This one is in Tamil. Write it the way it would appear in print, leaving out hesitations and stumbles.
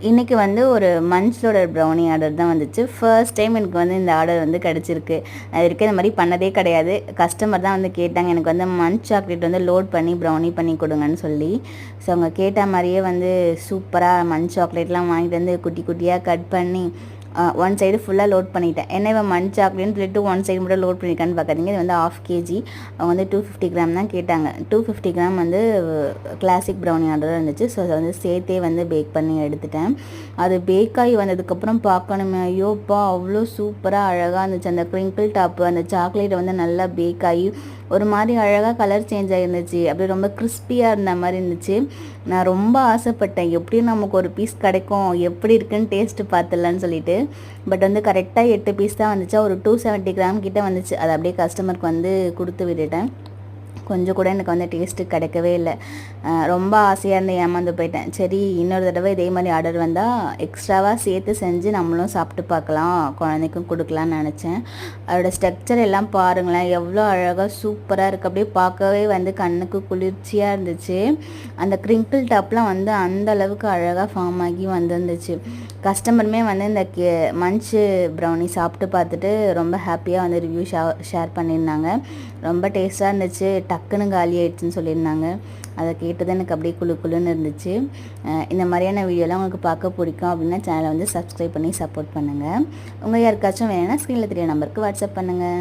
இன்றைக்கி வந்து ஒரு மன்ச்சோட ப்ரௌனி ஆர்டர் தான் வந்துச்சு. ஃபர்ஸ்ட் டைம் எனக்கு வந்து இந்த ஆர்டர் வந்து கிடச்சிருக்கு. அது வரைக்கும் இந்த மாதிரி பண்ணதே கிடையாது. கஸ்டமர் தான் வந்து கேட்டாங்க, எனக்கு வந்து மன்ச் சாக்லேட் வந்து லோட் பண்ணி ப்ரௌனி பண்ணி கொடுங்கன்னு சொல்லி. ஸோ அவங்க கேட்ட மாதிரியே வந்து சூப்பராக மன்ச் சாக்லேட்லாம் வாங்கிட்டு வந்து குட்டி குட்டியாக கட் பண்ணி ஒன் சைடு ஃபுல்லாக லோட் பண்ணிட்டேன். என்ன இவன் மன்ச் சாக்லேட்னு சொல்லிட்டு ஒன் சைடு மட்டும் லோட் பண்ணியிருக்கான்னு பார்க்காதீங்க. இது வந்து 1/2 kg. அவங்க வந்து 250 கிராம் தான் கேட்டாங்க. 250 கிராம் வந்து கிளாசிக் ப்ரௌனி ஆர்டர் இருந்துச்சு. ஸோ அதை வந்து சேர்த்தே வந்து பேக் பண்ணி எடுத்துட்டேன். அது பேக் ஆகி வந்ததுக்கப்புறம் பார்க்கணுமே, ஐயோப்பா அவ்வளோ சூப்பராக அழகாக இருந்துச்சு. அந்த க்ரிங்கிள் டாப்பு அந்த சாக்லேட் வந்து நல்லா பேக் ஆகி ஒரு மாதிரி அழகாக கலர் சேஞ்ச் ஆகிருந்துச்சு. அப்படியே ரொம்ப கிறிஸ்பியாக இருந்த மாதிரி இருந்துச்சு. நான் ரொம்ப ஆசைப்பட்டேன், எப்படியும் நமக்கு ஒரு பீஸ் கிடைக்கும், எப்படி இருக்குன்னு டேஸ்ட்டு பார்த்துடலான்னு சொல்லிட்டு. பட் வந்து கரெக்டாக 8 பீஸ் தான் வந்துச்சு. ஒரு 270 கிராம் கிட்டே வந்துச்சு. அதை அப்படியே கஸ்டமருக்கு வந்து கொடுத்து விட்டுட்டேன். கொஞ்சம் கூட எனக்கு வந்து டேஸ்ட்டு கிடைக்கவே இல்லை. ரொம்ப ஆசையாக இருந்து ஏமாந்து போயிட்டேன். சரி, இன்னொரு தடவை இதே மாதிரி ஆர்டர் வந்தால் எக்ஸ்ட்ராவாக சேர்த்து செஞ்சு நம்மளும் சாப்பிட்டு பார்க்கலாம், குழந்தைக்கும் கொடுக்கலான்னு நினச்சேன். அதோடய ஸ்ட்ரக்சர் எல்லாம் பாருங்களேன், எவ்வளோ அழகாக சூப்பராக இருக்குது. அப்படியே பார்க்கவே வந்து கண்ணுக்கு குளிர்ச்சியாக இருந்துச்சு. அந்த க்ரிங்கிள் டாப்லாம் வந்து அந்த அளவுக்கு அழகாக ஃபார்ம் ஆகி வந்துருந்துச்சு. கஸ்டமருமே வந்து இந்த மன்ச்சு ப்ரௌனி சாப்பிட்டு பார்த்துட்டு ரொம்ப ஹாப்பியாக வந்து ரிவ்யூ ஷேர் பண்ணியிருந்தாங்க. ரொம்ப டேஸ்ட்டாக இருந்துச்சு, டக்குன்னு காலி ஆயிடுச்சுன்னு சொல்லியிருந்தாங்க. அதை கேட்டது எனக்கு அப்படியே குளுன்னு இருந்துச்சு. இந்த மாதிரியான வீடியோலாம் உங்களுக்கு பார்க்க பிடிக்கும் அப்படின்னா சேனலை வந்து சப்ஸ்கிரைப் பண்ணி சப்போர்ட் பண்ணுங்கள். உங்கள் யாருக்காச்சும் வேணும்னா ஸ்க்ரீனில் தெரிய நம்பருக்கு வாட்ஸ்அப் பண்ணுங்கள்.